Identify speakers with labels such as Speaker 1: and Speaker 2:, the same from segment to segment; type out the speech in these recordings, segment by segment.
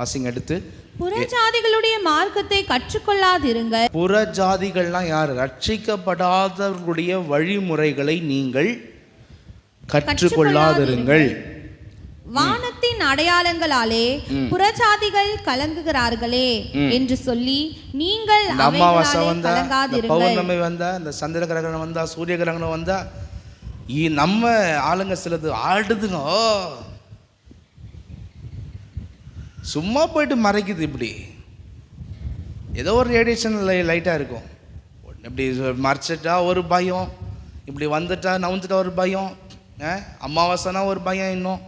Speaker 1: வாசிங்க எடுத்து.
Speaker 2: புறஜாதிகளுடைய மார்க்கத்தை கற்றுக்கொள்ளாதிருங்கள்.
Speaker 1: புறஜாதிகள்லாம் யார்? ரட்சிக்கப்படாதவர்களுடைய வழிமுறைகளை நீங்கள் கற்றுக்கொள்ளாதிருங்கள்.
Speaker 2: வானத்தின் அடையாளங்களாலே புறஜாதிகள் கலங்குகிறார்களே என்று சொல்லி நீங்கள்
Speaker 1: அமாவாசை வந்தா, பௌர்ணமி வந்தா, இந்த சந்திர கிரகணம் வந்தா, சூரிய கிரகணம் வந்தா, நம்ம ஆளுங்க சிலது ஆடுதுங்க. சும்மா போயிட்டு மறைக்குது. இப்படி ஏதோ ஒரு ரேடியேஷன் லைட்டாக இருக்கும். இப்படி மறைச்சிட்டா ஒரு பயம், இப்படி வந்துட்டா நவுந்துட்டா ஒரு பயம், அமாவாசைனா ஒரு பயம். இன்னும்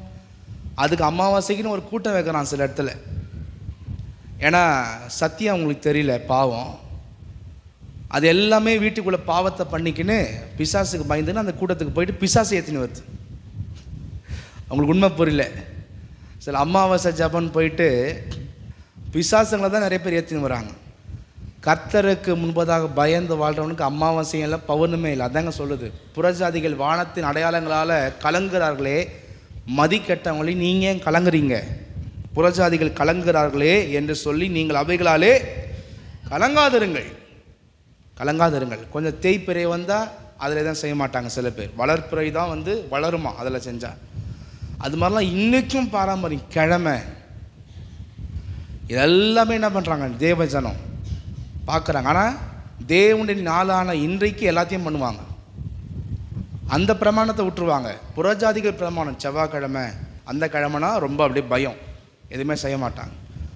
Speaker 1: அதுக்கு அமாவாசைக்குன்னு ஒரு கூட்டம் வைக்கிறான் சில இடத்துல. ஏன்னா சத்தியம் அவங்களுக்கு தெரியல, பாவம். அது எல்லாமே வீட்டுக்குள்ளே பாவத்தை பண்ணிக்கின்னு பிசாசுக்கு பயந்துன்னு அந்த கூட்டத்துக்கு போயிட்டு பிசாசு ஏற்றின்னு வருது. அவங்களுக்கு உண்மை புரியல. சில அமாவாசை ஜபன் போயிட்டு பிசாசுங்களை தான் நிறைய பேர் ஏற்றின்னு வராங்க. கர்த்தருக்கு முன்பதாக பயந்து வாழ்கிறவனுக்கு அமாவாசையும் இல்லை, பௌர்ணமே இல்லை. அதாங்க சொல்லுது, புறஜாதிகள் வானத்தின் அடையாளங்களால் கலங்குறார்களே, மதிக்கட்டவங்களே நீங்கள் ஏன் கலங்குறீங்க? புறஜாதிகள் கலங்குறார்களே என்று சொல்லி நீங்கள் அவைகளாலே கலங்காதிருங்கள். கொஞ்சம் தேய்ப்பிறை வந்தால் அதில் தான் செய்ய மாட்டாங்க சில பேர். வளர்ப்பிறை தான் வந்து வளருமா அதில் செஞ்சால். அது மாதிரிலாம் இன்றைக்கும் பாரம்பரியம் கிழமை இதெல்லாமே என்ன பண்ணுறாங்க, தேவஜனம் பார்க்குறாங்க. ஆனால் தேவனுடைய நாளான இன்றைக்கு எல்லாத்தையும் பண்ணுவாங்க. அந்த பிரமாணத்தை விட்டுருவாங்க. புறஜாதிகள் பிரமாணம் செவ்வாய்க்கிழமை அந்த கிழமைனா ரொம்ப அப்படியே பயம், எதுவுமே செய்ய மாட்டாங்க.